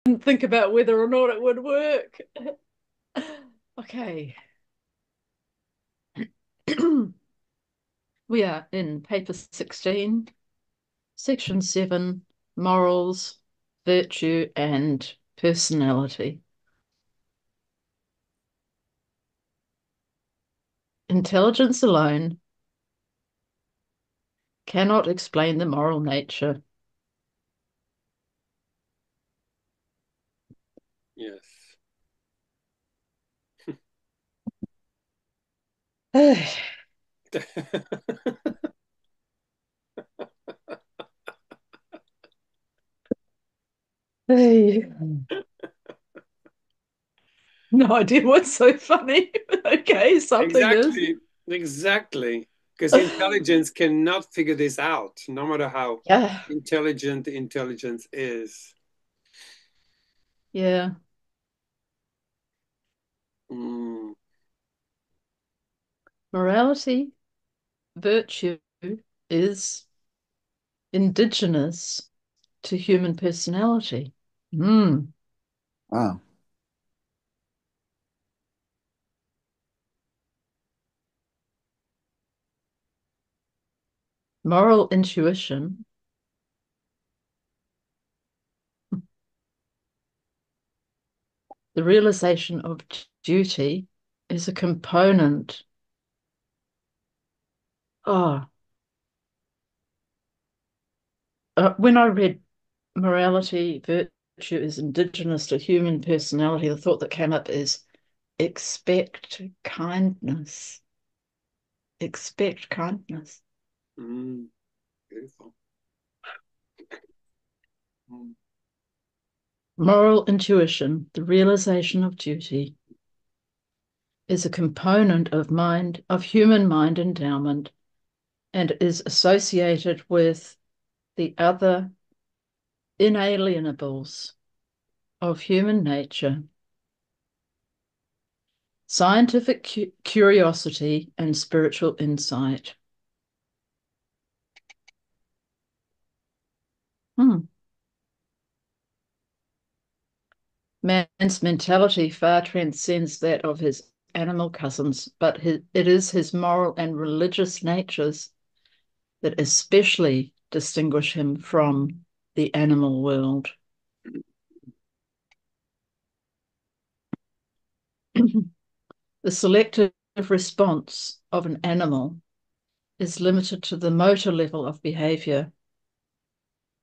didn't think about whether or not it would work. Okay. We are in paper 16, section 7, morals, virtue, and personality. Intelligence alone cannot explain the moral nature. Yes. Hey. No idea what's so funny. Okay, something is. Exactly, exactly. Because intelligence cannot figure this out, no matter how Yeah, intelligent the intelligence is. yeah. Mm. Morality, virtue is indigenous to human personality. Mm. Wow. Moral intuition, the realization of duty, is a component. Oh, when I read morality, virtue is indigenous to human personality, the thought that came up is expect kindness. Expect kindness. Mm. Beautiful. Mm. Moral intuition, the realization of duty, is a component of human mind endowment and is associated with the other inalienables of human nature, scientific curiosity and spiritual insight. Hmm. Man's mentality far transcends that of his animal cousins, but it is his moral and religious natures that especially distinguish him from the animal world. The selective response of an animal is limited to the motor level of behavior.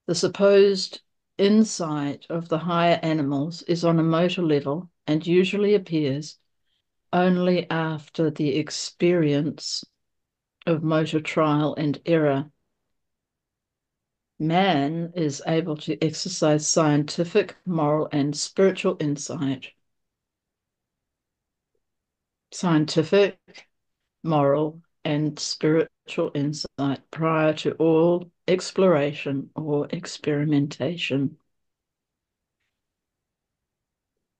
The supposed insight of the higher animals is on a motor level and usually appears only after the experience of motor trial and error. Man is able to exercise scientific, moral, and spiritual insight. Scientific, moral, and spiritual insight prior to all exploration or experimentation.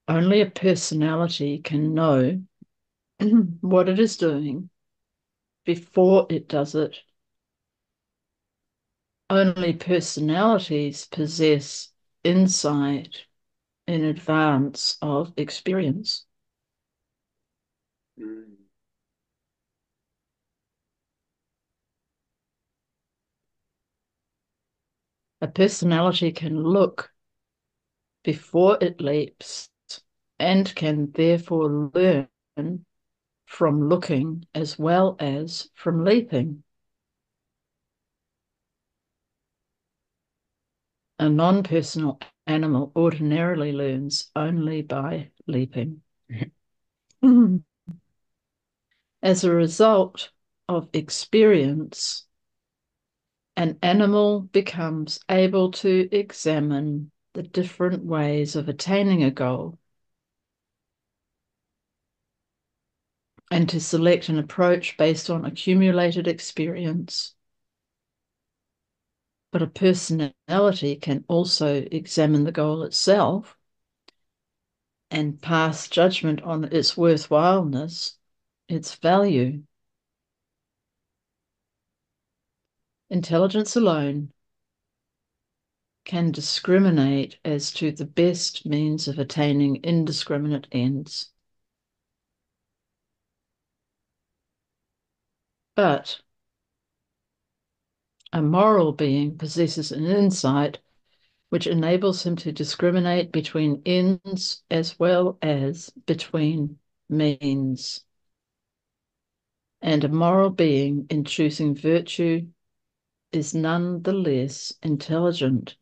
Only a personality can know what it is doing before it does it. Only personalities possess insight in advance of experience. Mm. A personality can look before it leaps and can therefore learn from looking as well as from leaping. A non-personal animal ordinarily learns only by leaping. As a result of experience, an animal becomes able to examine the different ways of attaining a goal and to select an approach based on accumulated experience. But a personality can also examine the goal itself and pass judgment on its worthwhileness, its value. Intelligence alone can discriminate as to the best means of attaining indiscriminate ends. But a moral being possesses an insight which enables him to discriminate between ends as well as between means. And a moral being, in choosing virtue, is none the less intelligent.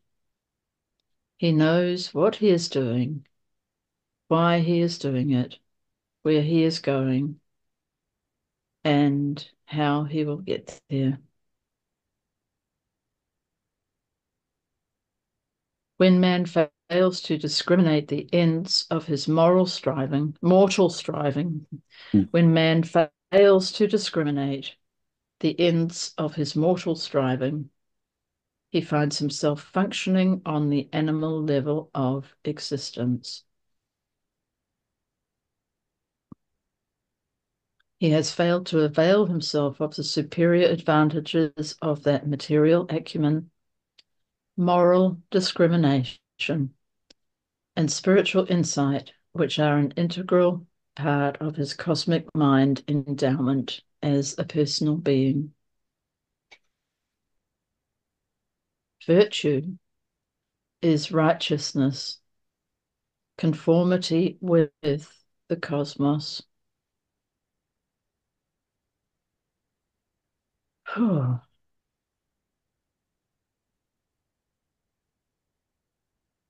He knows what he is doing, why he is doing it, where he is going, and how he will get there. When man fails to discriminate the ends of his mortal striving, Mm. when man fails to discriminate the ends of his mortal striving, he finds himself functioning on the animal level of existence. He has failed to avail himself of the superior advantages of that material acumen, moral discrimination, and spiritual insight, which are an integral part of his cosmic mind endowment as a personal being. Virtue is righteousness, conformity with the cosmos. To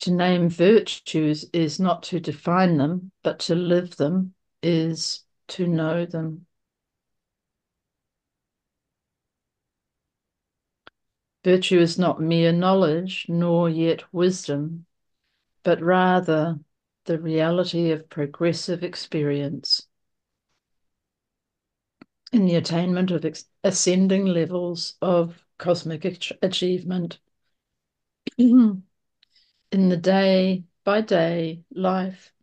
name virtues is not to define them, but to live them is to know them. Virtue is not mere knowledge, nor yet wisdom, but rather the reality of progressive experience in the attainment of ascending levels of cosmic achievement in the day by day life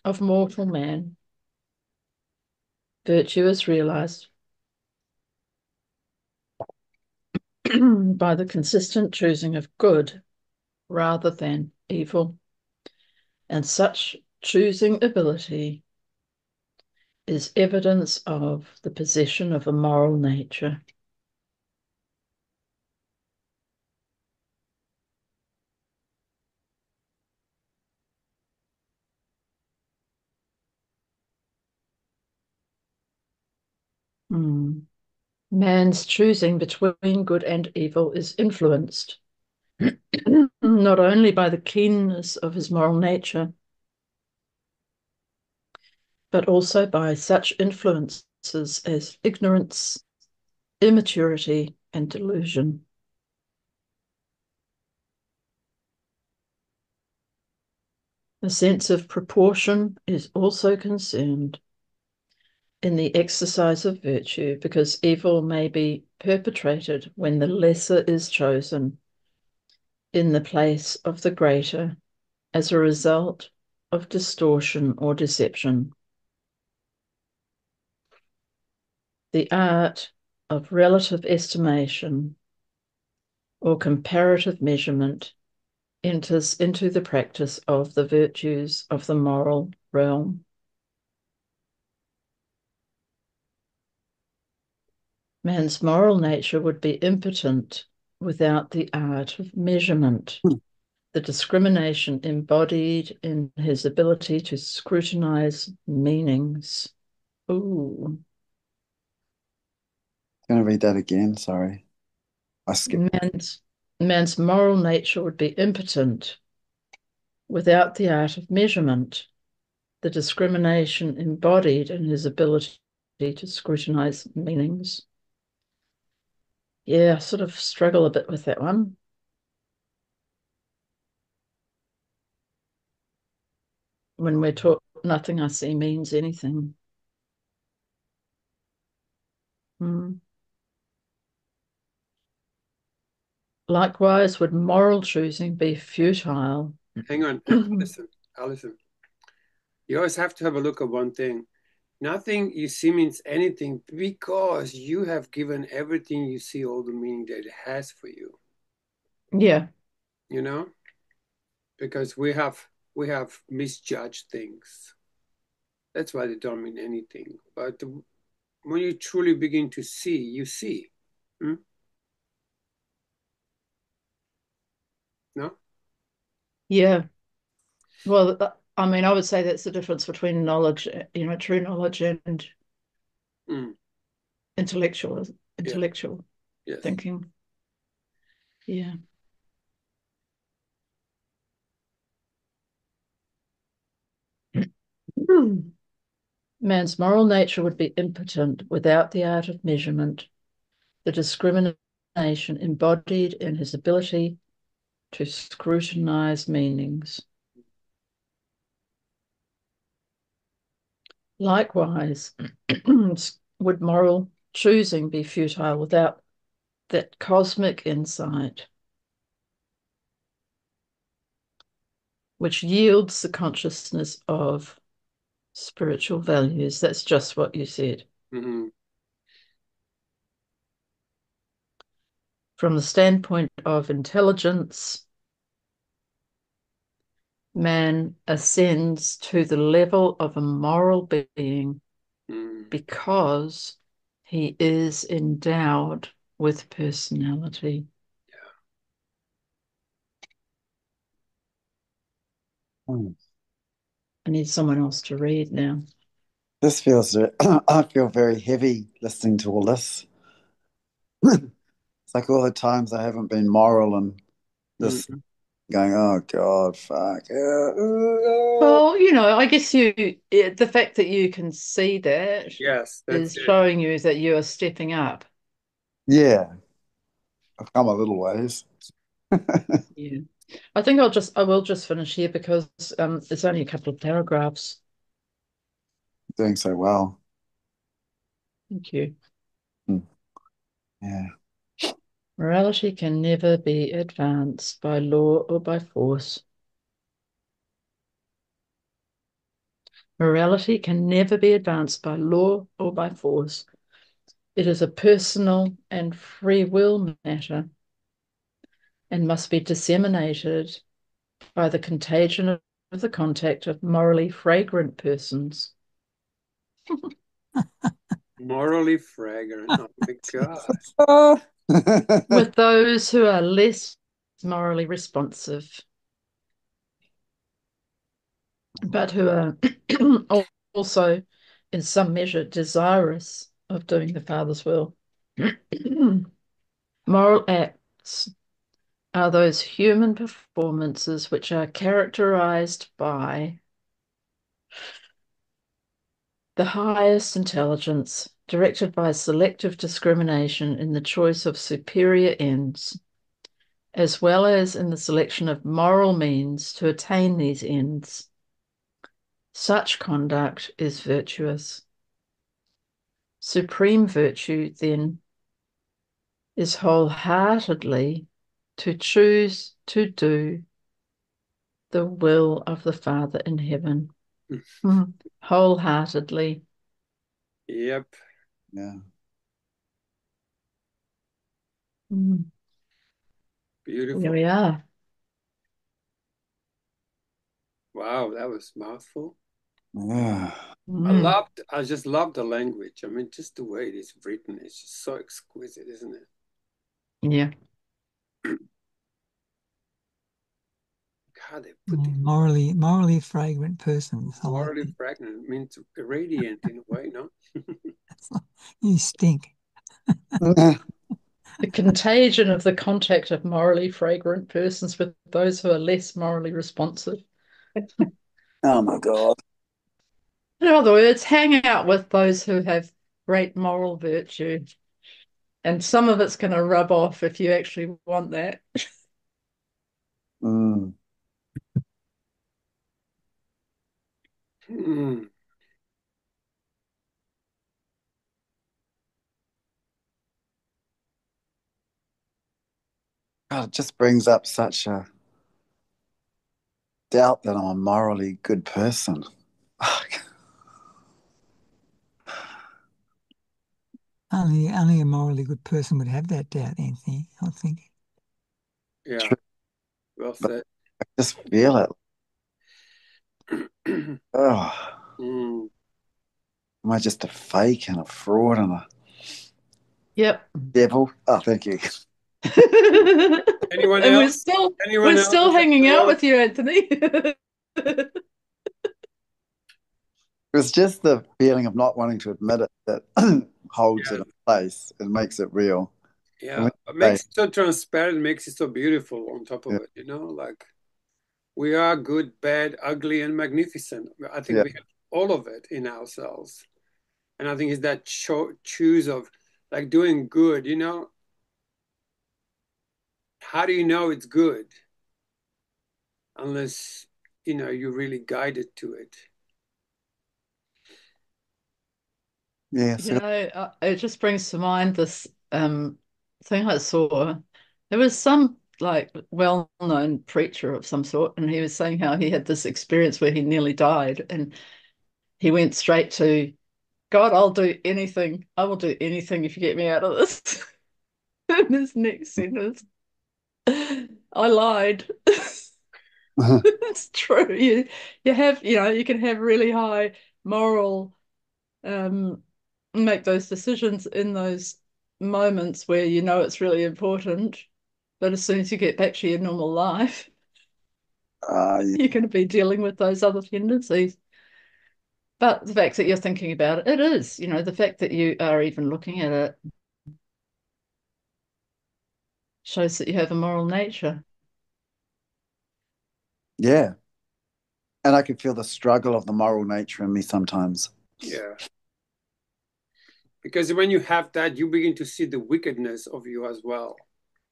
of mortal man. Virtue is realized by the consistent choosing of good rather than evil, and such choosing ability is evidence of the possession of a moral nature. Man's choosing between good and evil is influenced not only by the keenness of his moral nature, but also by such influences as ignorance, immaturity, and delusion. The sense of proportion is also concerned in the exercise of virtue, because evil may be perpetrated when the lesser is chosen in the place of the greater as a result of distortion or deception. The art of relative estimation or comparative measurement enters into the practice of the virtues of the moral realm. Man's moral nature would be impotent without the art of measurement, Hmm. the discrimination embodied in his ability to scrutinize meanings. Ooh. Gonna read that again. Sorry, I skipped. Man's moral nature would be impotent without the art of measurement, the discrimination embodied in his ability to scrutinize meanings. Yeah, I sort of struggle a bit with that one. When we're taught nothing I see means anything. Hmm. Likewise, would moral choosing be futile? Hang on, Alison. You always have to have a look at one thing. Nothing you see means anything because you have given everything you see all the meaning that it has for you. Yeah. you know, because we have misjudged things. That's why they don't mean anything. But when you truly begin to see, you see. Hmm? No? Yeah. Well, I mean, I would say that's the difference between knowledge, true knowledge and Mm. intellectual Yeah. intellectual Yes. thinking. Yeah. Man's moral nature would be impotent without the art of measurement, the discrimination embodied in his ability to scrutinize meanings. Likewise, would moral choosing be futile without that cosmic insight, which yields the consciousness of spiritual values? That's just what you said. Mm-hmm. From the standpoint of intelligence, man ascends to the level of a moral being Mm. because he is endowed with personality. Hmm. I need someone else to read now. This feels, I feel very heavy listening to all this. It's like all the times I haven't been moral and this Mm. going, oh God, fuck. Well, I guess the fact that you can see that Yes, that's is it. showing you that you are stepping up. Yeah, I've come a little ways. Yeah. I will just finish here because it's only a couple of paragraphs. Doing so well. Thank you. Hmm. Yeah. Morality can never be advanced by law or by force. Morality can never be advanced by law or by force. It is a personal and free will matter and must be disseminated by the contagion of the contact of morally fragrant persons. Morally fragrant. Oh my God. Ah. With those who are less morally responsive, but who are also, in some measure, desirous of doing the Father's will. Moral acts are those human performances which are characterized by the highest intelligence, directed by selective discrimination in the choice of superior ends, as well as in the selection of moral means to attain these ends. Such conduct is virtuous. Supreme virtue, then, is wholeheartedly to choose to do the will of the Father in heaven. Wholeheartedly. Yep. Yeah. Mm. Here Beautiful. we are. Wow, that was mouthful. Yeah. Mm. I just love the language. I mean, just the way it is written, it's just so exquisite, isn't it? Yeah. God, they put it Morally fragrant persons. I like morally that. fragrant. It means radiant in a way, no? You stink. The contagion of the contact of morally fragrant persons with those who are less morally responsive. Oh my God. In other words, hang out with those who have great moral virtue. And some of it's going to rub off if you actually want that. Mm. Hmm. God, it just brings up such a doubt that I'm a morally good person. Only a morally good person would have that doubt, Anthony, I think. Yeah. True. Well but said. I just feel it. Oh, Mm. am I just a fake and a fraud and a Yep. devil? Oh, thank you. Anyone And else? we're Anyone still else at hanging the out room? with you, Anthony. It's just the feeling of not wanting to admit it that holds it Yeah, in place and makes it real. And yeah. when It you say, makes it so transparent, makes it so beautiful on top of yeah, it, you know, like we are good, bad, ugly, and magnificent. I think yeah, we have all of it in ourselves. And I think it's that choose of like doing good, you know, how do you know it's good unless, you know, you really guided to it? yeah, You so, know, it just brings to mind this thing I saw. There was some like well-known preacher of some sort, and he was saying how he had this experience where he nearly died, and he went straight to God, I'll do anything. I will do anything if you get me out of this. In his next sentence, I lied. It's true. You have, you can have really high moral um make those decisions in those moments where you know it's really important. But as soon as you get back to your normal life, yeah, you're going to be dealing with those other tendencies. But the fact that you're thinking about it, it is, the fact that you are even looking at it shows that you have a moral nature. yeah. And I can feel the struggle of the moral nature in me sometimes. Yeah. Because when you have that, you begin to see the wickedness of you as well.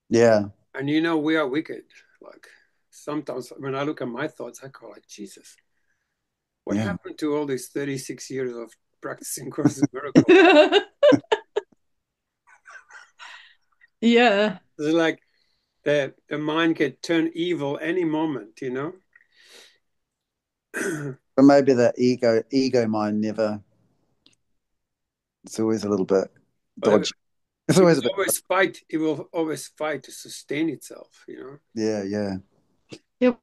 Yeah, And you know, we are wicked. Like sometimes when I look at my thoughts, I go like, Jesus, what yeah. happened to all these 36 years of practicing Course in Miracles? Yeah. It's like the mind can turn evil any moment, you know? But maybe the ego mind never, it's always a little bit But dodgy. It's always a bit, it will always fight to sustain itself, you know? yeah, yeah, Yeah.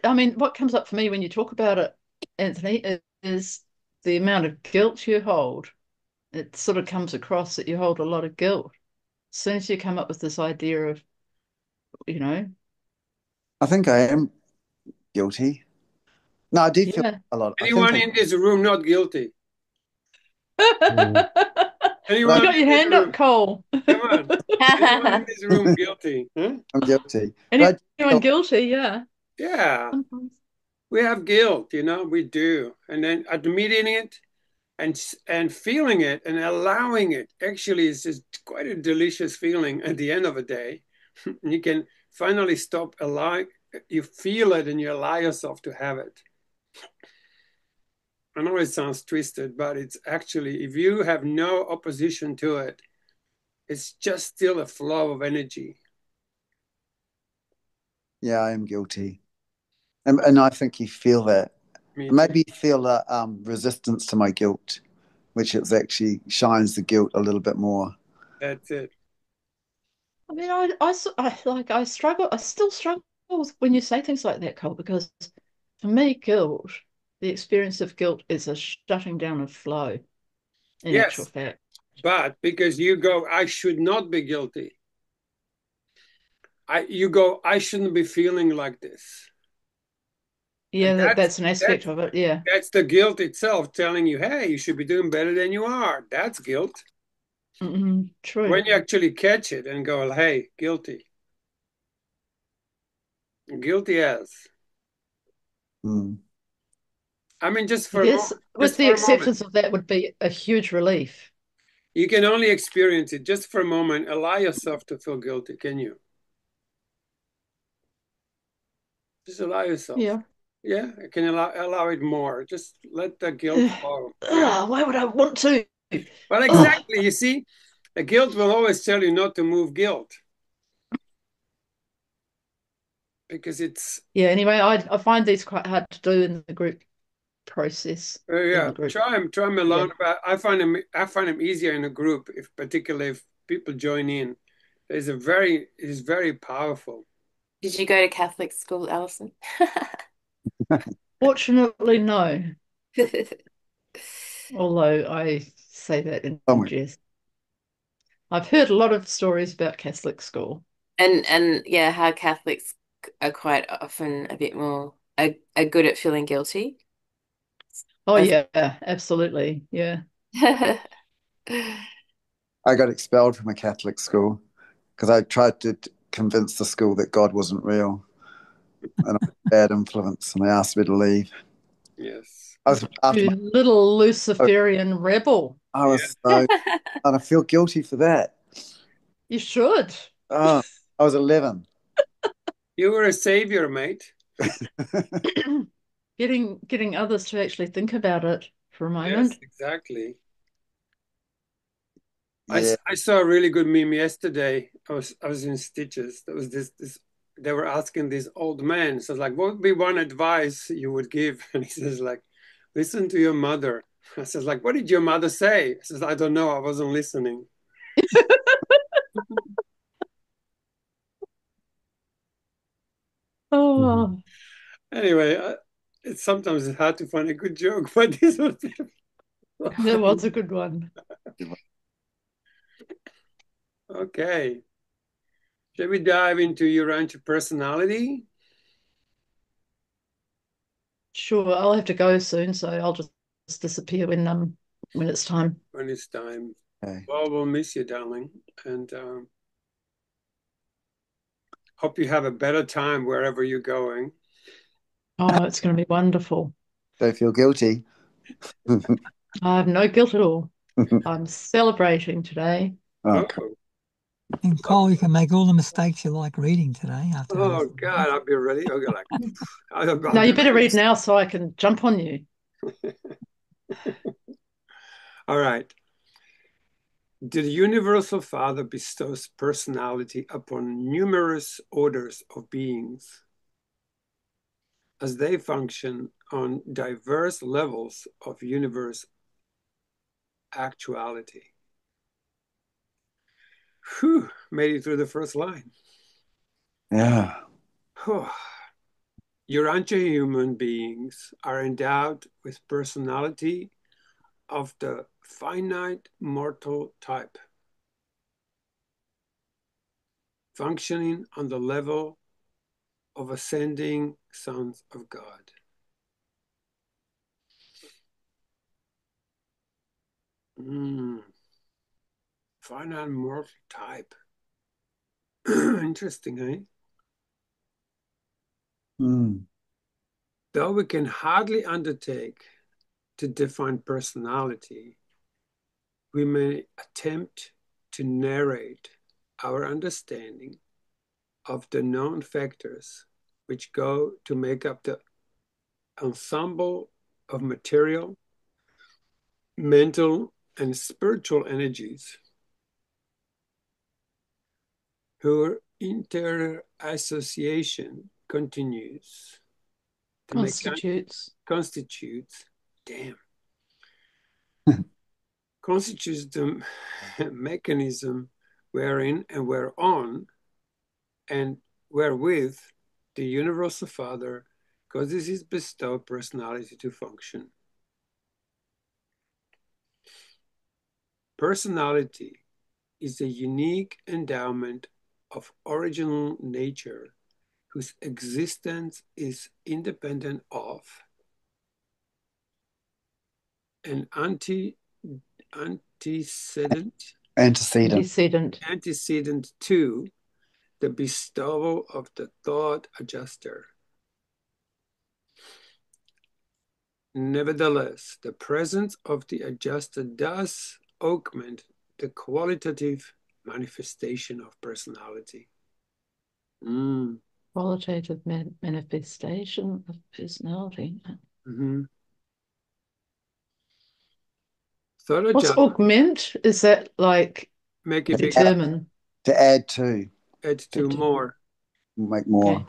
I mean, what comes up for me when you talk about it, Anthony, is the amount of guilt you hold. It sort of comes across that you hold a lot of guilt. As soon as you come up with this idea of, you know, I think I am guilty. No, I do feel yeah. a lot. I think Anyone I, in this room not guilty? mm. You But Anyone got in your this hand up, room? Cole. Come on. Anyone in this room guilty? Huh? I'm guilty. But I Anyone do guilty? Yeah. Yeah, Sometimes. we have guilt, you know, we do. And then admitting it and feeling it and allowing it actually is just quite a delicious feeling at the end of a day. You can finally stop allowing, you feel it and you allow yourself to have it. I know it sounds twisted, but it's actually, if you have no opposition to it, it's just still a flow of energy. yeah, I am guilty. And I think you feel that. Me too. Maybe you feel a resistance to my guilt, which is actually shines the guilt a little bit more. That's it. I mean, I struggle. I still struggle with when you say things like that, Cole, because for me, the experience of guilt is a shutting down of flow, in actual Yes, fact. but because you go, I should not be guilty. You go, I shouldn't be feeling like this. And Yeah, that's an aspect that's of it. Yeah. that's the guilt itself telling you, hey, you should be doing better than you are. That's guilt. True. When you actually catch it and go, hey, guilty, guilty as. Mm. I mean, just I for a guess moment, with just the for a moment. acceptance of that would be a huge relief. You can only experience it just for a moment. Allow yourself to feel guilty, can you? Just allow yourself. Yeah. Yeah, I can allow it more. Just let the guilt flow. Why would I want to? Well, Ugh. exactly. You see, the guilt will always tell you not to move guilt because it's Yeah, anyway, I find these quite hard to do in the group process, in yeah. the group. Try them Yeah. alone, but I find them easier in a group, if particularly if people join in. It is very powerful. Did you go to Catholic school, Alison? Fortunately, no. Although I say that Oh in my, jest. I've heard a lot of stories about Catholic school. And yeah, how Catholics are quite often a bit more are good at feeling guilty. Oh As yeah, absolutely. Yeah. I got expelled from a Catholic school because I tried to convince the school that God wasn't real and I was a bad influence, and they asked me to leave. Yes. I was after You my. little Luciferian rebel. I Yeah. was so, and I feel guilty for that. You should. Oh, I was 11. You were a savior, mate. Getting others to actually think about it for a Yes, moment. exactly. Yeah, I saw a really good meme yesterday. I was in stitches. There was this they were asking this old man. So like, what would be one advice you would give? And he says like, listen to your mother. I says like, what did your mother say? I says, I don't know. I wasn't listening. Oh, Anyway, it's sometimes it's hard to find a good joke, but this was that was a good one. okay. Shall we dive into Urantia Personality Sure, I'll have to go soon, so I'll just disappear when it's time. when it's time? okay. Well, we'll miss you, darling, and hope you have a better time wherever you're going. Oh, it's going to be wonderful. Don't feel guilty. I have no guilt at all. I'm celebrating today. Oh, cool. Oh, And Cole, you can make all the mistakes you like reading today after oh Alison God, leaves. I'll be ready. I'll go like, I'll No, be you better ready. read now so I can jump on you. All right. The Universal Father bestows personality upon numerous orders of beings as they function on diverse levels of universe actuality. Whew, made it through the first line. Yeah. Whew. Urantia human beings are endowed with personality of the finite mortal type, functioning on the level of ascending sons of God. Finite mortal type. Interesting, eh? Mm. Though we can hardly undertake to define personality, we may attempt to narrate our understanding of the known factors which go to make up the ensemble of material, mental, and spiritual energies whose interassociation continues to make constitutes, damn, constitutes the mechanism wherein and whereon and wherewith the Universal Father causes his bestowed personality to function. Personality is a unique endowment of original nature whose existence is independent of and antecedent Antecedent. Antecedent. to the bestowal of the thought adjuster. Nevertheless, the presence of the adjuster does augment the qualitative manifestation of personality. Qualitative manifestation of personality. Mm-hmm. Thought What's adjuster augment? Is that like make it bigger, determine? To add to, add to more. make more. Okay.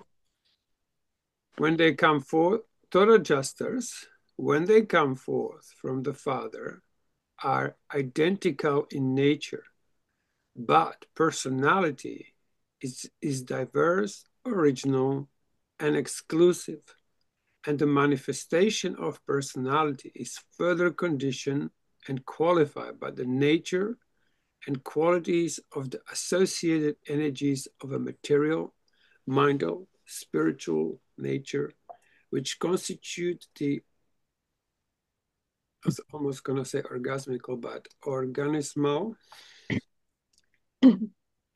When they come forth, thought adjusters, when they come forth from the Father, are identical in nature, but personality is diverse original, and exclusive, and the manifestation of personality is further conditioned and qualified by the nature and qualities of the associated energies of a material, mental, spiritual nature, which constitute the, I was almost going to say orgasmical, but organismal,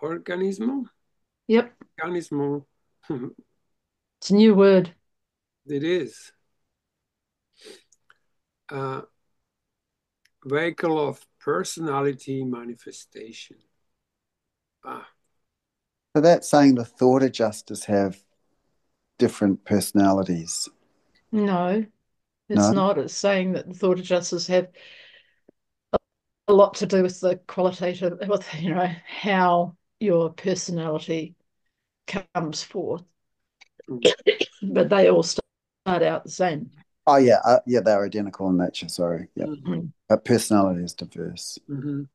organismal, Yep, organismal, it's a new word. it is. Vehicle of personality manifestation. Ah, So that's saying the thought adjusters have different personalities. No, it's No? not. It's saying that the thought adjusters have a lot to do with the qualitative, with how your personality comes forth, mm, but they all start out the same. Oh, yeah, they're identical in nature. Sorry. Yeah. mhm, But personality is diverse. mhm.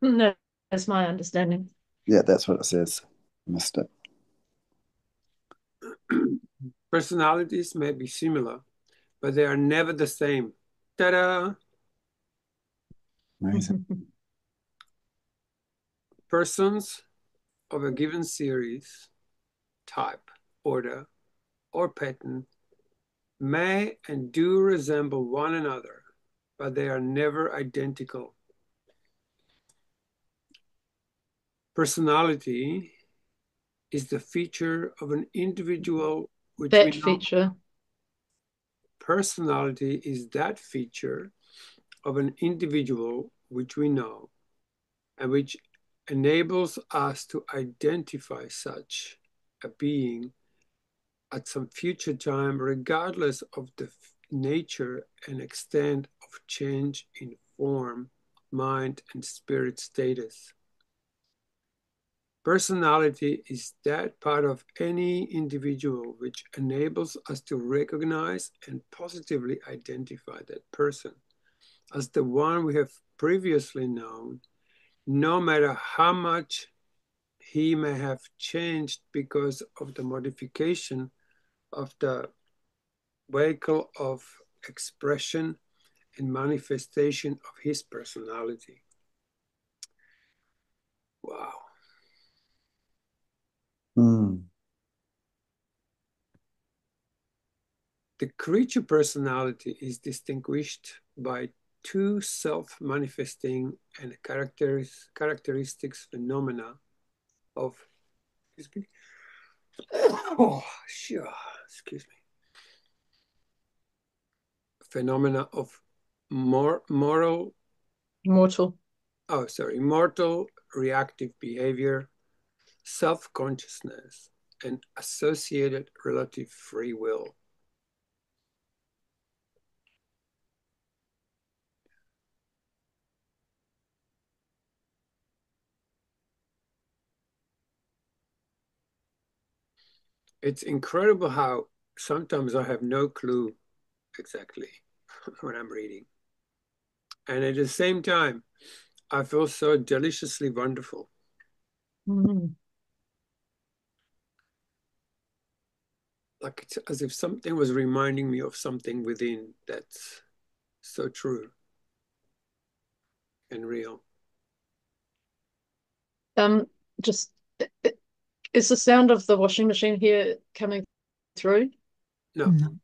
No, that's my understanding. Yeah, that's what it says. Missed it. Personalities may be similar, but they are never the same. Ta-da! Amazing. Persons of a given series, type, order, or pattern may and do resemble one another, but they are never identical. Personality is the feature of an individual which we That know. feature. Personality is that feature of an individual which we know and which enables us to identify such a being at some future time, regardless of the nature and extent of change in form, mind, and spirit status. Personality is that part of any individual which enables us to recognize and positively identify that person as the one we have previously known, no matter how much he may have changed because of the modification of the vehicle of expression and manifestation of his personality. Wow. Mm. The creature personality is distinguished by two self-manifesting and characteristics phenomena of, excuse me, oh, sure, excuse me, phenomena of moral, Mortal. mortal reactive behavior, self-consciousness, and associated relative free will. It's incredible how sometimes I have no clue exactly what I'm reading. And at the same time, I feel so deliciously wonderful. Mm. Like it's as if something was reminding me of something within that's so true and real. Um, just is the sound of the washing machine here coming through? No, No.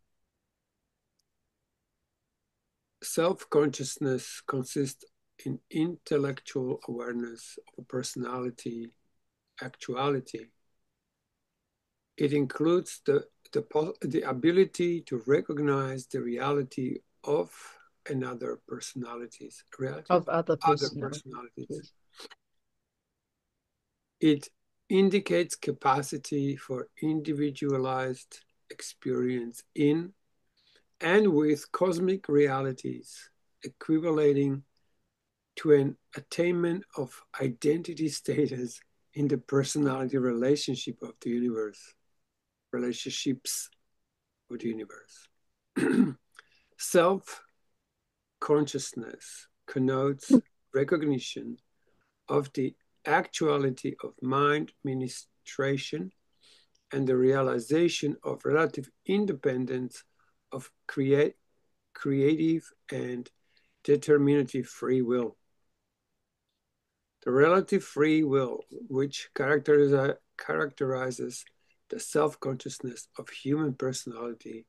self-consciousness consists in intellectual awareness of a personality actuality. It includes the ability to recognize the reality of another personalities, reality Of of other other personalities. personalities. It indicates capacity for individualized experience in and with cosmic realities, equivalating to an attainment of identity status in the personality relationship of the universe, relationships of the universe. Self consciousness connotes recognition of the actuality of mind ministration and the realization of relative independence of creative and determinative free will. The relative free will, which characterizes the self-consciousness of human personality,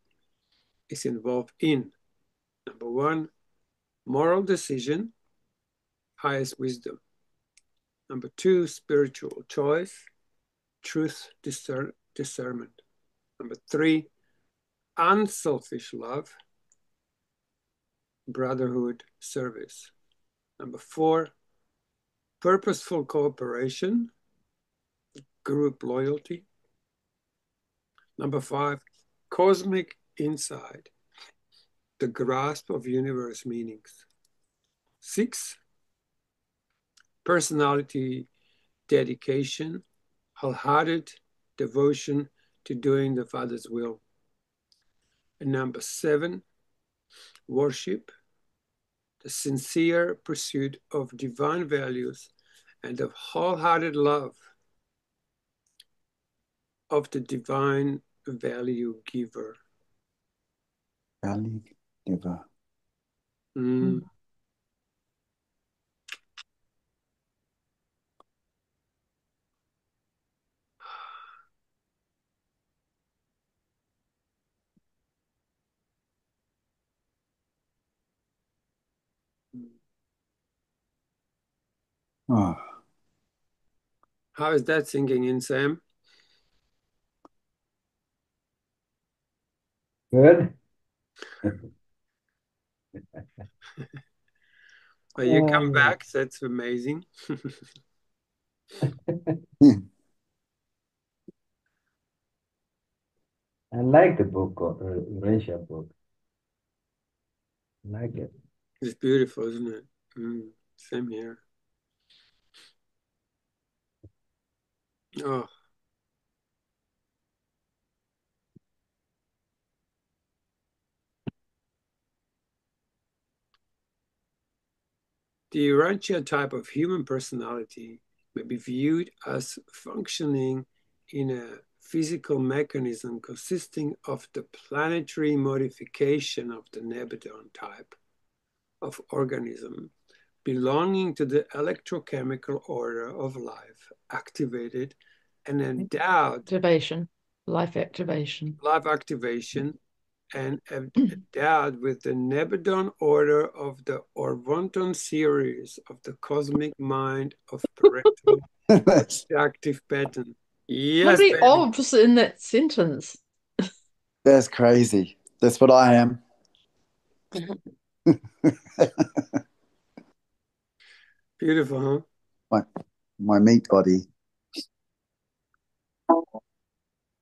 is involved in, number one, moral decision, highest wisdom. Number two, spiritual choice, truth discernment. Number three, unselfish love, brotherhood, service. Number four, purposeful cooperation, group loyalty. Number five, cosmic insight, the grasp of universe meanings. Six, personality dedication, wholehearted devotion to doing the Father's will. And number seven, worship, the sincere pursuit of divine values and of wholehearted love of the divine value giver. Value giver. Mm. Oh, How is that sinking in, Sam? Good. Well, you come back. That's amazing. I like the book, Urantia book. I like it. It's beautiful, isn't it? Same here. Oh, the Urantia type of human personality may be viewed as functioning in a physical mechanism consisting of the planetary modification of the Nebadon type of organism belonging to the electrochemical order of life, activated and endowed Life activation. life activation and endowed with the Nebadon order of the Orvonton series of the cosmic mind of parental that's, active pattern. How Yes, many baby. ofs in that sentence? that's crazy. That's what I am. Beautiful, huh? My meat body.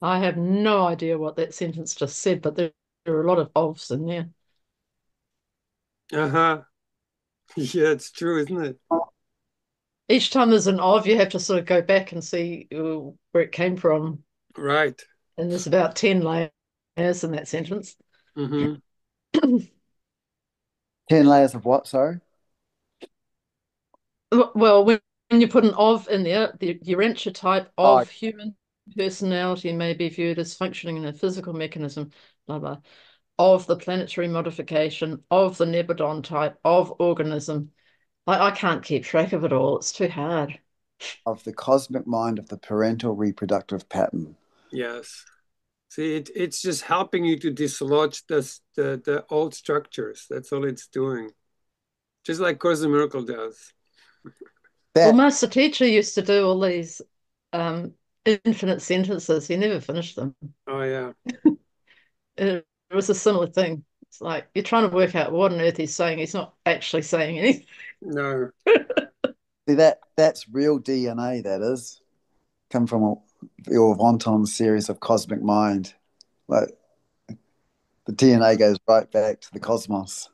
I have no idea what that sentence just said, but there are a lot of ofs in there. Uh-huh. Yeah, it's true, isn't it? Each time there's an of, you have to sort of go back and see where it came from. Right. And there's about 10 layers in that sentence. Mm-hmm. 10 layers of what, sorry? Well, when you put an of in there, the Urantia type Oh, of human personality may be viewed as functioning in a physical mechanism, blah, blah, of the planetary modification, of the Nebadon type, of organism. I can't keep track of it all. It's too hard. of the cosmic mind of the parental reproductive pattern. Yes. See, it's just helping you to dislodge the old structures. That's all it's doing. Just like Course in Miracle does. Well, That Master Teacher used to do all these infinite sentences. He never finished them. Oh, yeah. It was a similar thing. It's like you're trying to work out what on earth he's saying. He's not actually saying anything. No. see that's real DNA, that is. Come from your Vonton series of cosmic mind. Like the DNA goes right back to the cosmos.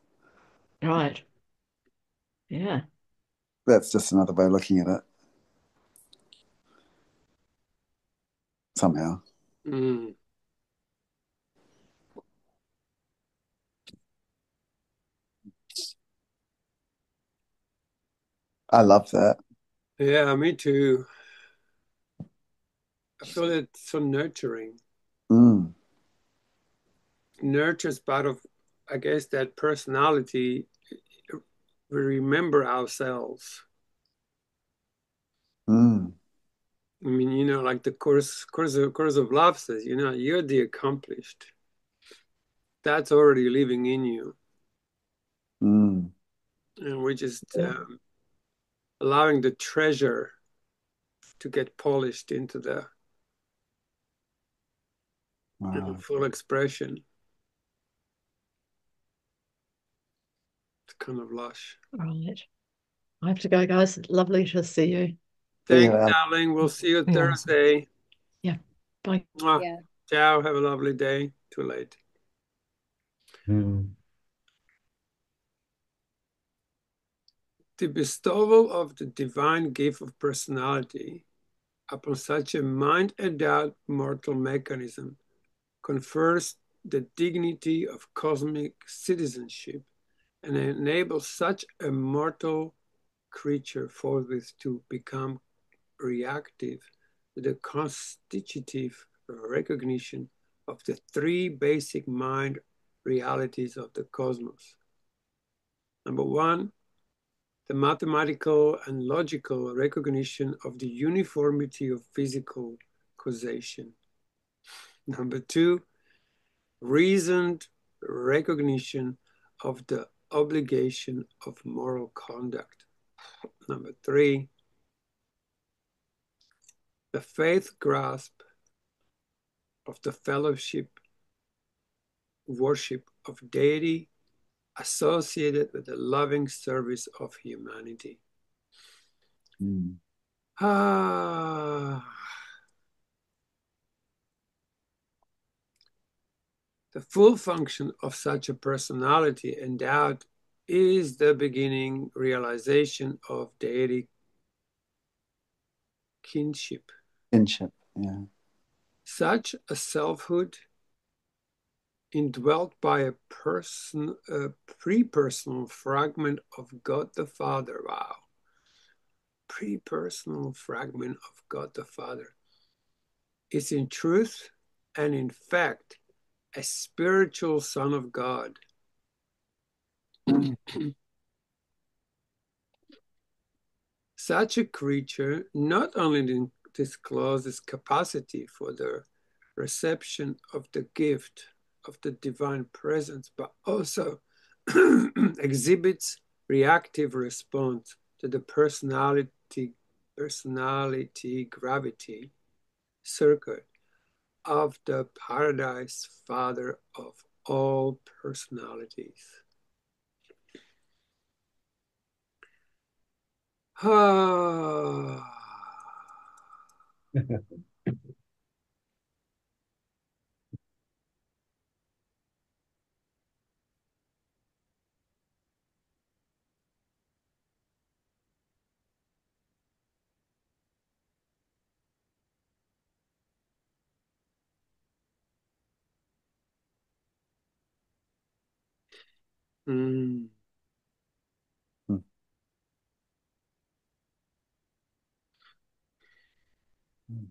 Right. Yeah. That's just another way of looking at it. Somehow. Mm. I love that. Yeah, me too. I feel it's so nurturing. Mm. Nurtures part of, I guess, that personality. We remember ourselves. Mm. I mean, you know, like the course of love says, you know, you're the accomplished. That's already living in you, Mm. and we're just allowing the treasure to get polished into the Wow. full expression. It's kind of lush. Right. I have to go, guys. Lovely to see you. See you, Thanks, Al. darling. We'll see you Yeah. Thursday. Yeah. Bye. Mwah. Yeah. Ciao. Have a lovely day. Too late. Mm. The bestowal of the divine gift of personality upon such a mind-endowed mortal mechanism confers the dignity of cosmic citizenship and enables such a mortal creature forthwith to become reactive to the constitutive recognition of the three basic mind realities of the cosmos. Number one, the mathematical and logical recognition of the uniformity of physical causation. Number two, reasoned recognition of the obligation of moral conduct. Number three, the faith grasp of the fellowship worship of deity associated with the loving service of humanity. Mm. Ah, the full function of such a personality endowed is the beginning realization of deity kinship. Kinship. Yeah. Such a selfhood indwelt by a pre-personal fragment of God the Father. Wow. Pre-personal fragment of God the Father is in truth and in fact a spiritual Son of God. Such a creature not only discloses capacity for the reception of the gift of the divine presence, but also exhibits reactive response to the personality gravity circuit of the paradise father of all personalities. Mm. Mm. Mm.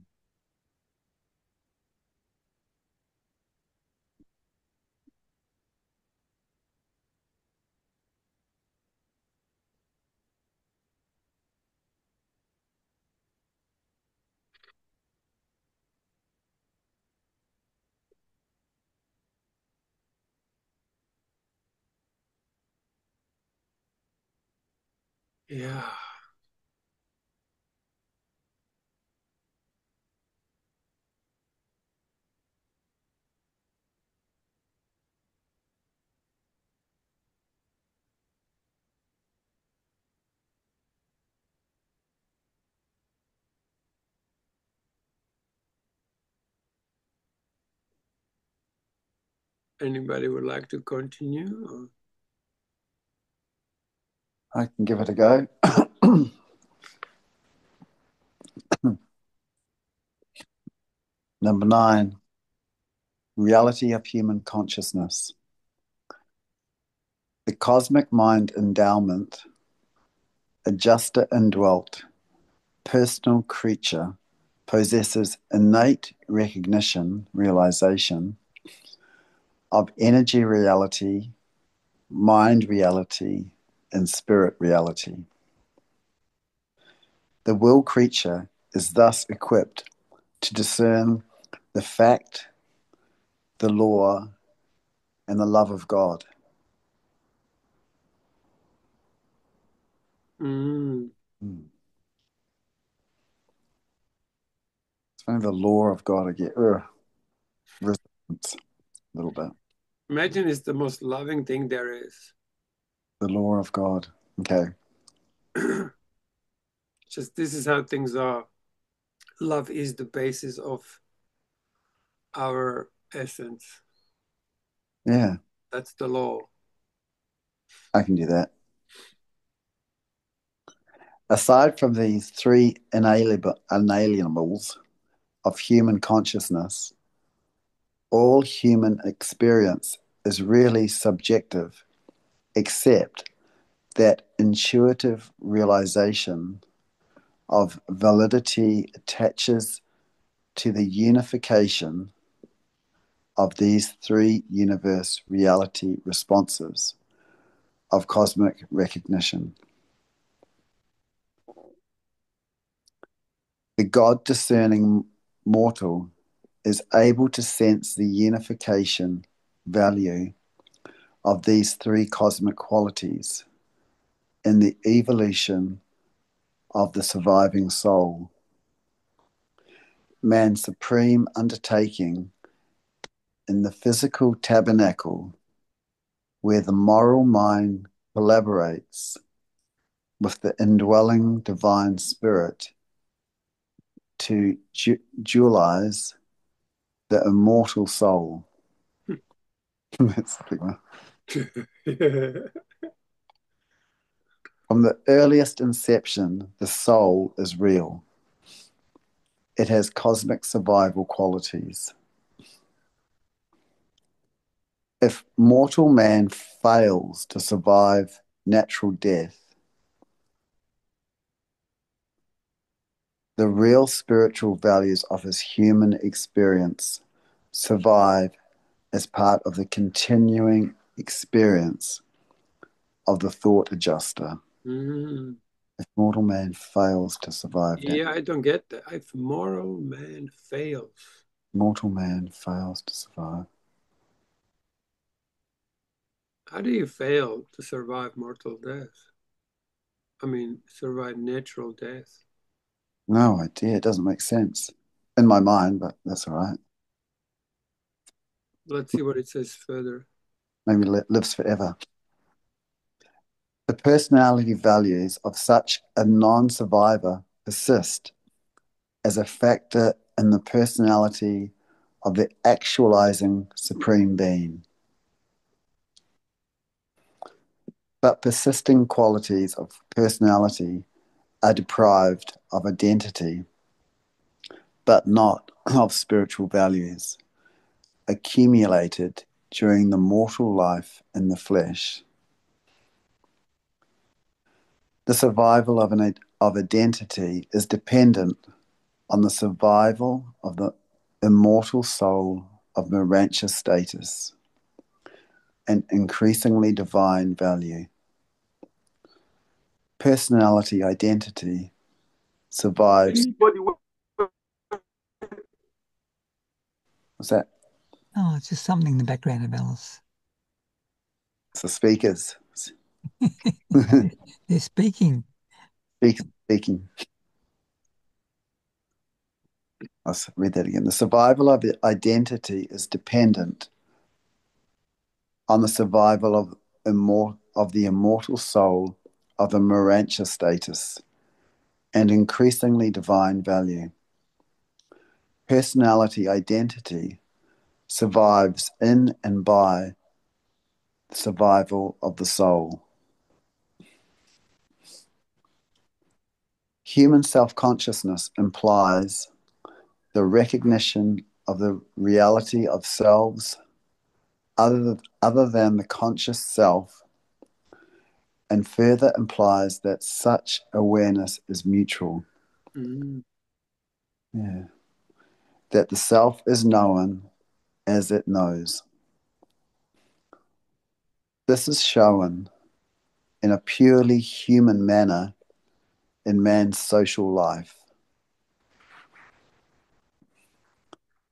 Yeah. Anybody would like to continue? I can give it a go. Number 9, reality of human consciousness. The cosmic mind endowment, adjuster indwelt, personal creature possesses innate realization of energy reality, mind reality, and spirit reality. The will creature is thus equipped to discern the fact, the law, and the love of God. Mm. It's only the law of God I get resistance a little bit. Imagine it's the most loving thing there is. The law of God. Okay. Just this is how things are. Love is the basis of our essence. Yeah, That's the law. I can do that. Aside from these three inalienables of human consciousness, all human experience is really subjective, except that intuitive realization of validity attaches to the unification of these three universe reality responses of cosmic recognition. The God-discerning mortal is able to sense the unification value of these three cosmic qualities in the evolution of the surviving soul. Man's supreme undertaking in the physical tabernacle, where the moral mind collaborates with the indwelling divine spirit to dualize the immortal soul. That's the big one. From the earliest inception, the soul is real. It has cosmic survival qualities. If mortal man fails to survive natural death, the real spiritual values of his human experience survive as part of the continuing experience of the thought adjuster. Mm. If mortal man fails to survive Yeah, I don't get that. If moral man fails. mortal man fails to survive. How do you fail to survive mortal death? I mean, survive natural death. No idea. It doesn't make sense in my mind, but that's all right. Let's see what it says further. Maybe lives forever. The personality values of such a non-survivor persist as a factor in the personality of the actualizing supreme being. But persisting qualities of personality are deprived of identity, but not of spiritual values, accumulated during the mortal life in the flesh. The survival of identity is dependent on the survival of the immortal soul of Urantia status and increasingly divine value. Personality identity survives. What's that? Oh, it's just something in the background of Alice. It's the speakers. They're speaking. Speaking. I'll read that again. The survival of identity is dependent on the survival of the immortal soul of the Urantia status and increasingly divine value. Personality identity survives in and by the survival of the soul. Human self-consciousness implies the recognition of the reality of selves other than the conscious self, and further implies that such awareness is mutual. Mm. Yeah. That the self is known as it knows. This is shown in a purely human manner in man's social life.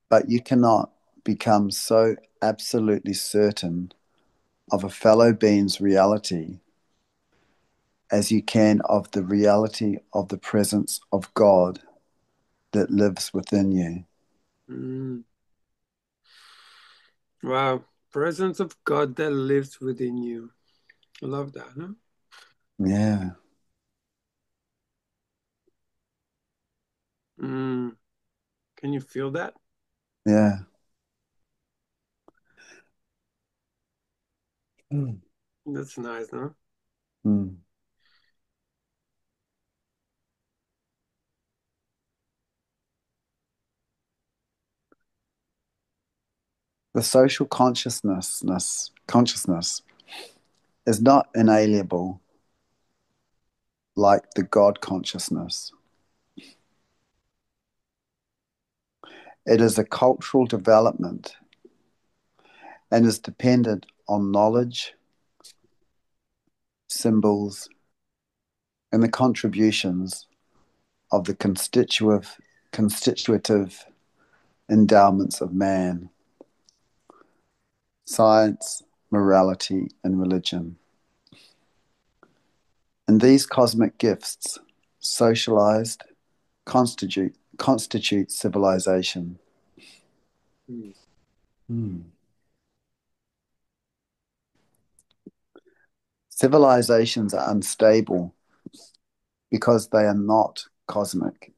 But you cannot become so absolutely certain of a fellow being's reality as you can of the reality of the presence of God that lives within you. Mm. Wow. Presence of God that lives within you. I love that, huh? Yeah, Mm. Can you feel that? yeah. Mm. That's nice, huh? Mm. The social consciousness is not inalienable like the God consciousness. It is a cultural development and is dependent on knowledge, symbols, and the contributions of the constitutive endowments of man, science, morality, and religion. And these cosmic gifts, socialized, constitute civilization. Mm. Hmm. Civilizations are unstable because they are not cosmic.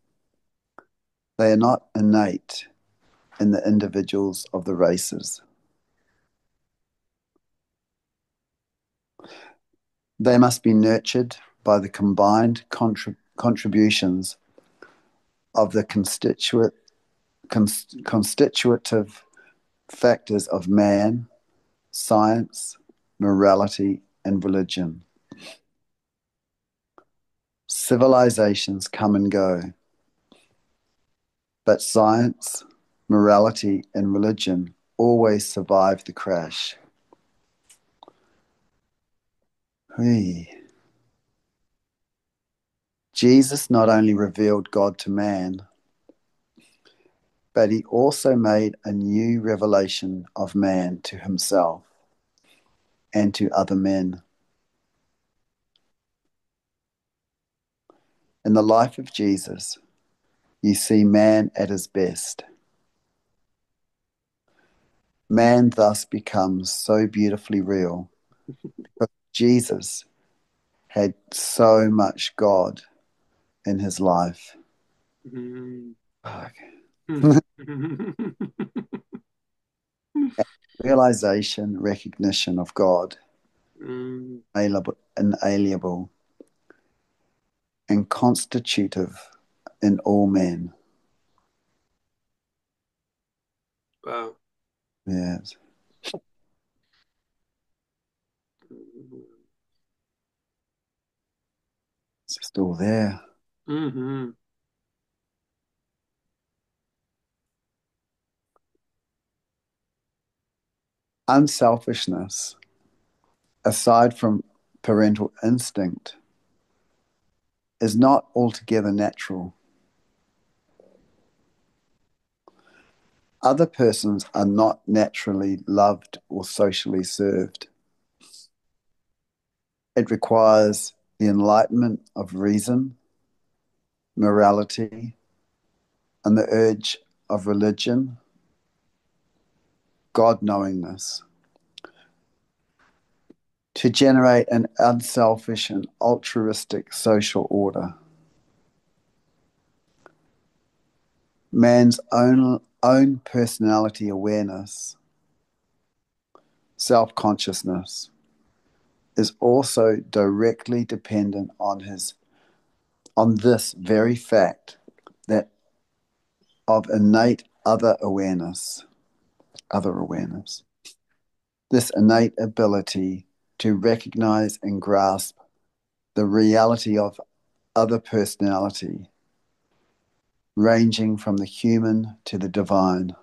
They are not innate in the individuals of the races. They must be nurtured by the combined contributions of the constitutive factors of man, science, morality, and religion. Civilizations come and go, but science, morality, and religion always survive the crash. Hey. Jesus not only revealed God to man, but he also made a new revelation of man to himself and to other men. In the life of Jesus, you see man at his best. Man thus becomes so beautifully real because Jesus had so much God in his life. Mm. Okay. Realization, recognition of God, Mm. inalienable and constitutive in all men. Wow. Yes, it's just all there. Mm-hmm. Unselfishness, aside from parental instinct, is not altogether natural. Other persons are not naturally loved or socially served. It requires the enlightenment of reason, morality, and the urge of religion, God knowingness, to generate an unselfish and altruistic social order. Man's own personality awareness, self-consciousness, is also directly dependent on this very fact that of innate other awareness. This innate ability to recognize and grasp the reality of other personality ranging from the human to the divine.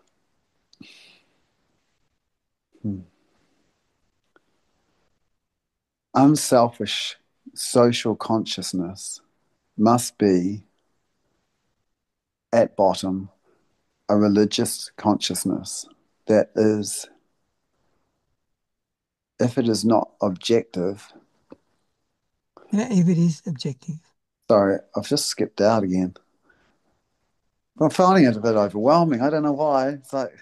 Unselfish social consciousness must be, at bottom, a religious consciousness that is, if it is not objective, If it is objective. sorry, I've just skipped out again. I'm finding it a bit overwhelming. I don't know why. It's like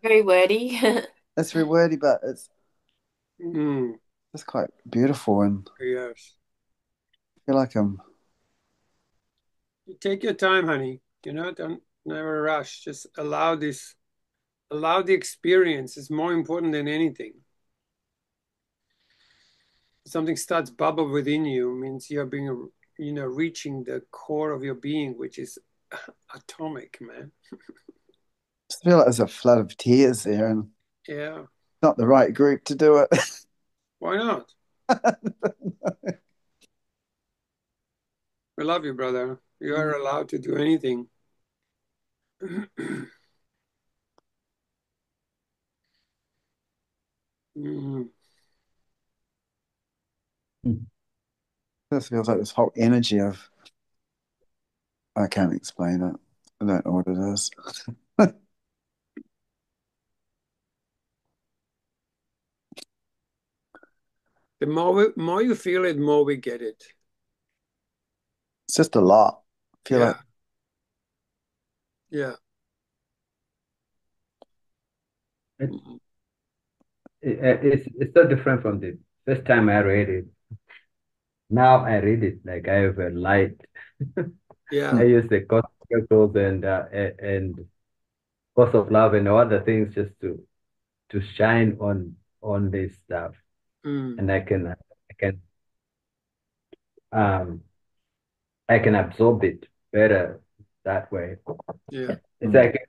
Very wordy. it's very wordy, but it's Mm, quite beautiful, and yes. I feel like I'm. You take your time, honey. Don't never rush. Just allow the experience. It's more important than anything. Something starts bubble within you means you're being, reaching the core of your being, which is atomic, man. Just feel like there's a flood of tears there, and Yeah. not the right group to do it. Why not? We love you, brother. You are allowed to do anything. Mm. This feels like this whole energy of I can't explain it. I don't know what it is. The more you feel it, more we get it. It's just a lot. I feel like Yeah. It, Mm. it's so different from the first time I read it. Now I read it like I have a light. Yeah. I use the course of miracles and course of love and other things just to shine on this stuff, Mm. and can um I can absorb it better that way. Yeah. It's like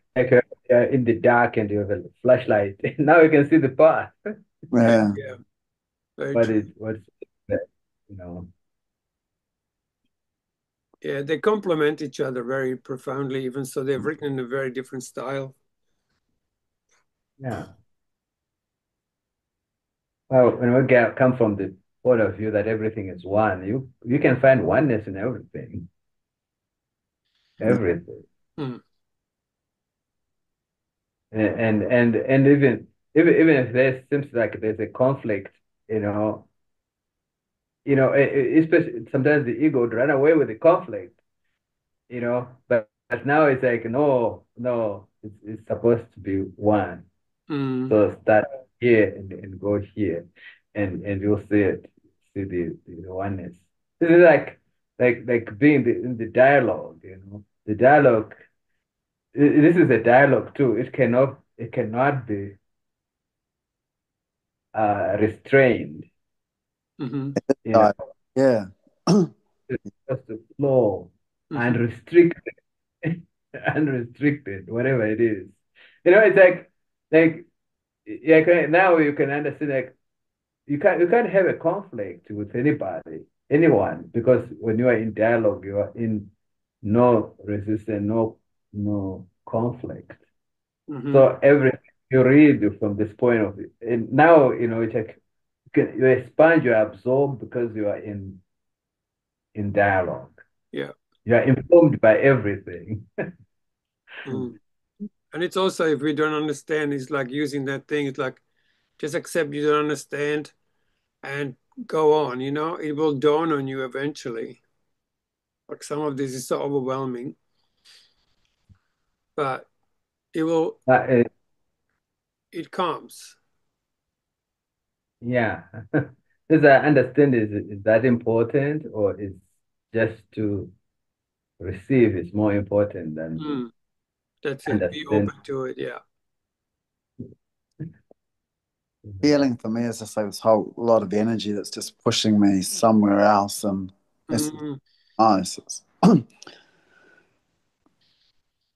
in the dark and you have a flashlight. Now you can see the path. yeah. Yeah. Very What true. is what's you know Yeah, they complement each other very profoundly, even so they've written in a very different style. yeah. Well, when we come from the point of view that everything is one, you can find oneness in everything, everything, Mm. and even if there seems like there's a conflict, you know, especially sometimes the ego would run away with the conflict, but now it's like no, it's supposed to be one. Mm. So start here and go here, and you'll see it, see the oneness. This is like being in the dialogue, the dialogue. This is a dialogue too. It cannot be restrained. Mm-hmm. You know, Yeah. it's just to flow Mm-hmm. unrestricted, unrestricted, whatever it is. It's like yeah. Now you can understand like you can't have a conflict with anyone, because when you are in dialogue, you are in no resistance, no conflict. Mm-hmm. So everything you read from this point of view, and now it's like you expand, you absorb because you are in dialogue. Yeah. You are informed by everything. Mm. And it's also, if we don't understand, it's like using that thing. It's like, just accept you don't understand and go on, it will dawn on you eventually. Like some of this is so overwhelming, but it will, Uh, it comes. yeah. Does I understand is that important, or is just to receive is more important than to Mm. That's it. Be understand? open to it. Yeah. Healing for me is just like this whole lot of energy that's just pushing me somewhere else, and it's Mm. nice.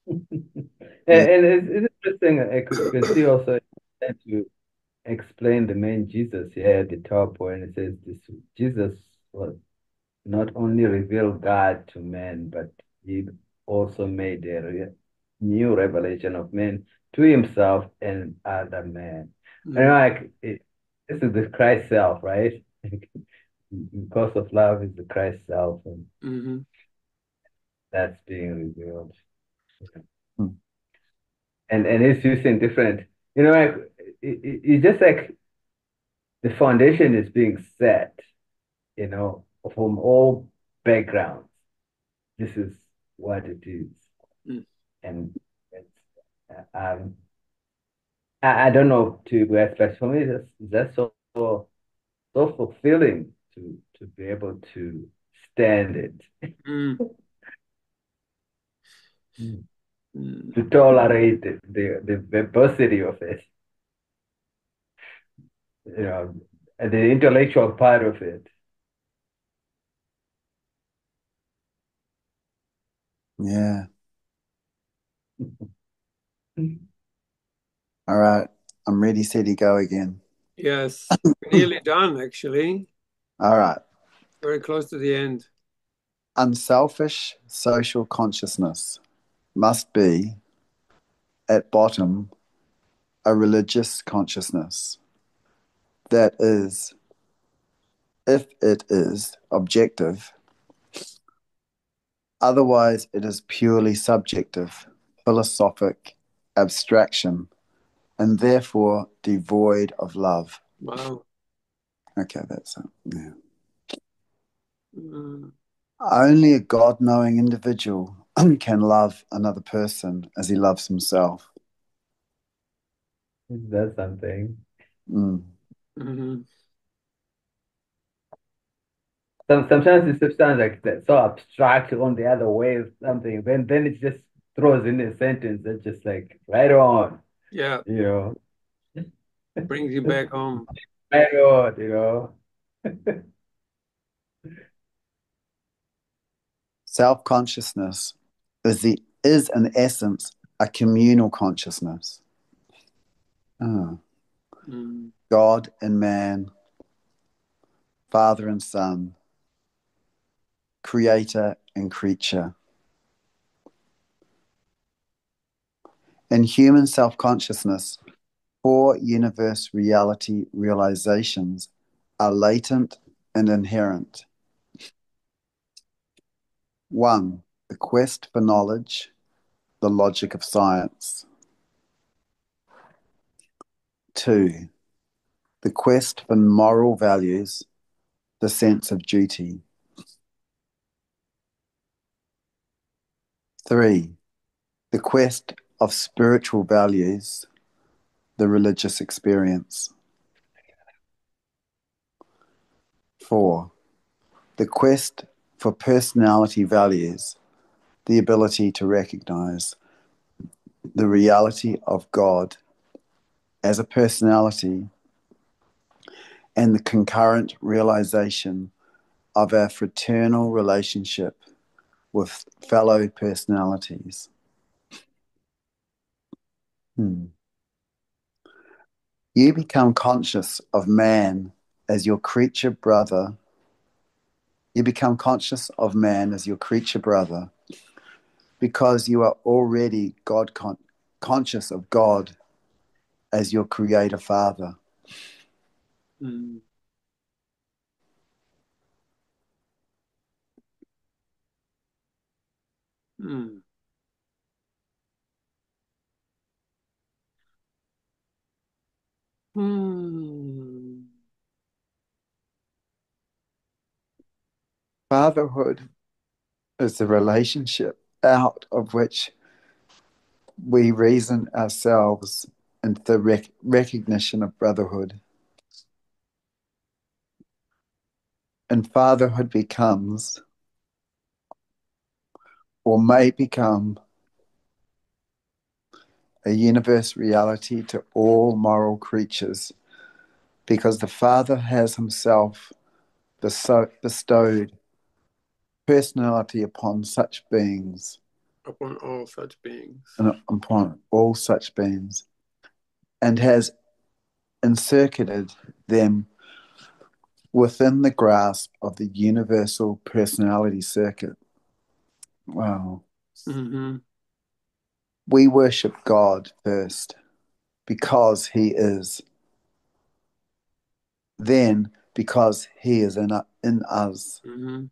Yeah. And it's interesting. You can see also to explain the man Jesus here at the top when it says this Jesus was not only revealed God to men, but he also made a new revelation of men to himself and other men. And this is the Christ self, right? Because of love is the Christ self, and that's being revealed. Mm. And it's using different, like it's just like the foundation is being set, from all backgrounds. This is what it is. And it's, I don't know to where, but for me, that's so fulfilling to be able to stand it, to tolerate the adversity of it, and the intellectual part of it. Yeah. All right. I'm ready, steady, go again. Yes, we're nearly done, actually. All right. Very close to the end. Unselfish social consciousness must be, at bottom, a religious consciousness. That is, if it is objective, otherwise it is purely subjective, philosophic abstraction, and therefore devoid of love. Wow. Okay, that's it. Yeah. Mm. Only a God-knowing individual can love another person as he loves himself. That's something. Mm. Sometimes it just sounds like that so abstract on the other way of something. Then it just throws in a sentence that's just like right on. Yeah. Brings you back home. Right on. Self-consciousness is in essence a communal consciousness. Oh. God and man, father and son, creator and creature. In human self-consciousness, 4 universe reality realizations are latent and inherent. 1. The quest for knowledge, the logic of science. 2. The quest for moral values, the sense of duty. 3. The quest of spiritual values, the religious experience. 4. The quest for personality values, the ability to recognize the reality of God as a personality and the concurrent realization of our fraternal relationship with fellow personalities. You become conscious of man as your creature brother. You become conscious of man as your creature brother because you are already conscious of God as your creator father. Fatherhood is the relationship out of which we reason ourselves into the recognition of brotherhood. And fatherhood becomes, or may become, a universe reality to all moral creatures because the Father has himself bestowed personality upon such beings. Upon all such beings. And upon all such beings. And has encircled them within the grasp of the universal personality circuit. Wow. Mm-hmm. We worship God first because He is, then because He is in us, Mm-hmm.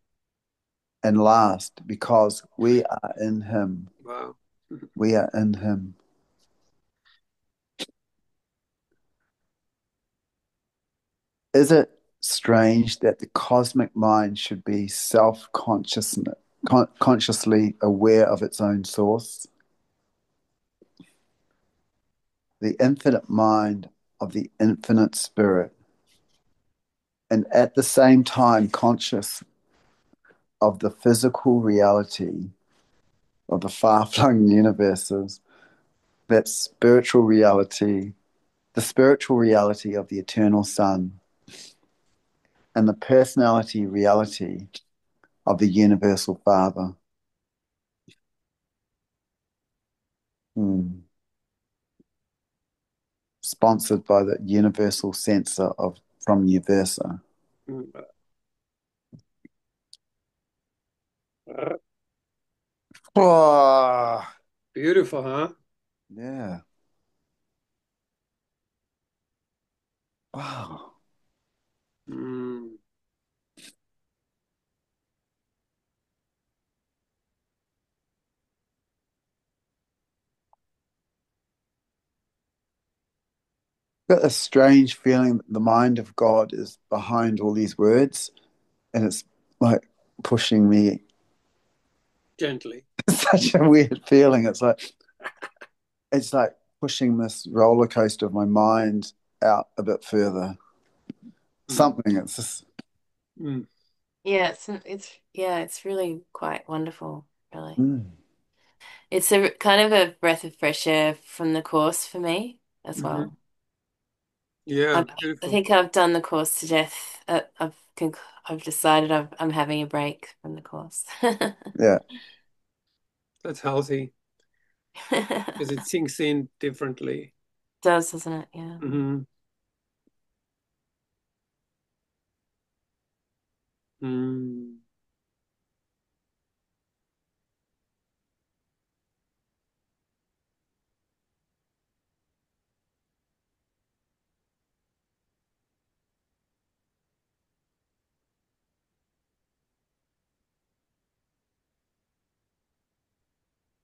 and last because we are in Him. Wow. We are in Him. Is it strange that the cosmic mind should be consciously aware of its own source? The infinite mind of the infinite spirit, and at the same time conscious of the physical reality of the far-flung universes, that spiritual reality, the spiritual reality of the eternal Sun, and the personality reality of the universal Father. Hmm. Sponsored by the universal censor of from Uversa. Mm. Oh, Beautiful, huh? yeah. Wow. Mm. Got a strange feeling that the mind of God is behind all these words, and it's like pushing me. Gently. It's such a weird feeling. It's like pushing this roller coaster of my mind out a bit further. Mm. Something. It's just. Mm. Yeah, it's really quite wonderful, really. Mm, It's a kind of a breath of fresh air from the course for me as Mm-hmm. well. Yeah, I, I beautiful. think I've done the course to death. I've decided I'm having a break from the course. yeah. That's healthy because it sinks in differently. Does, doesn't it? Yeah. Mm-hmm. Mm.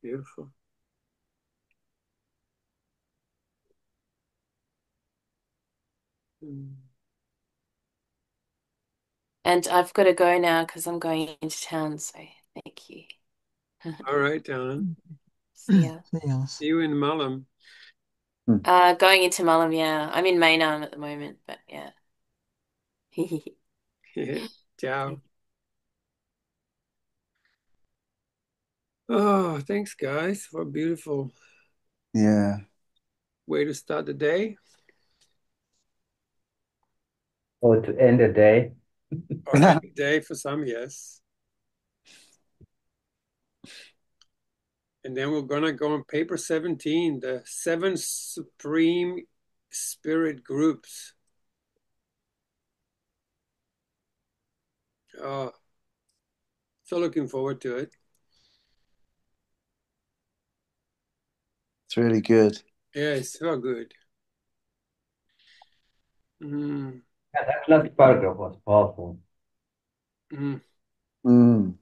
Beautiful. Mm. And I've got to go now because I'm going into town. So thank you. All right, Don. See ya. Yes. See you in Malum. Mm, Going into Mullum, yeah. I'm in Maynard at the moment, but yeah. Ciao. Oh, thanks, guys, for a beautiful yeah. way to start the day Or to end the day. or end the day for some, yes. And then we're gonna go on paper 17, the seven supreme spirit groups. Oh, so looking forward to it. It's really good. Yeah, it's so good. Mm, Yeah, that last paragraph was powerful. mm. Mm.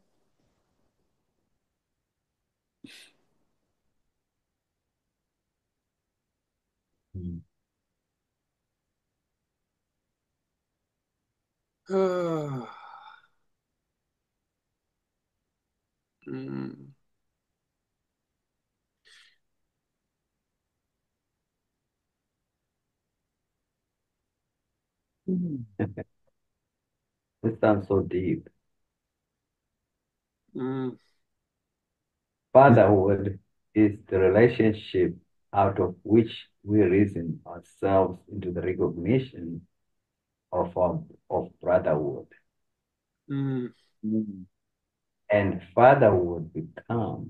Mm. Ah, mm. This sounds so deep. Mm. Fatherhood is the relationship out of which we reason ourselves into the recognition of brotherhood. Mm. Mm. And fatherhood becomes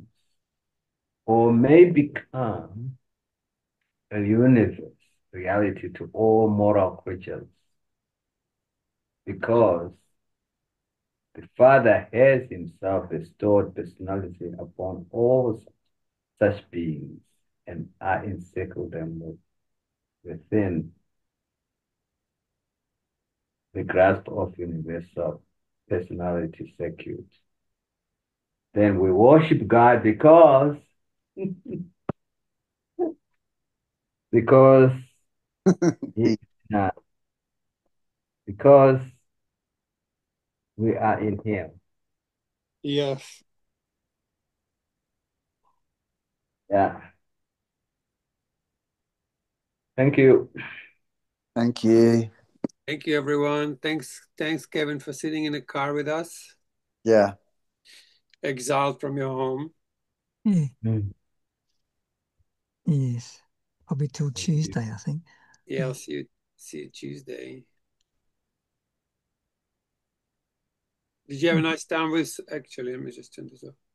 or may become a universe reality to all moral creatures. because the Father has himself bestowed personality upon all such beings and I encircle them within the grasp of universal personality circuit. Then we worship God because he, uh, because we are in him. Yes. Yeah. Thank you. Thank you. Thank you, everyone. Thanks, Kevin, for sitting in the car with us, Yeah. exiled from your home. Yeah. Mm. Yes. Probably till Thank you. Tuesday, I think. Yeah, I'll see you Tuesday. Did you have a nice time with, actually, let me just turn this off.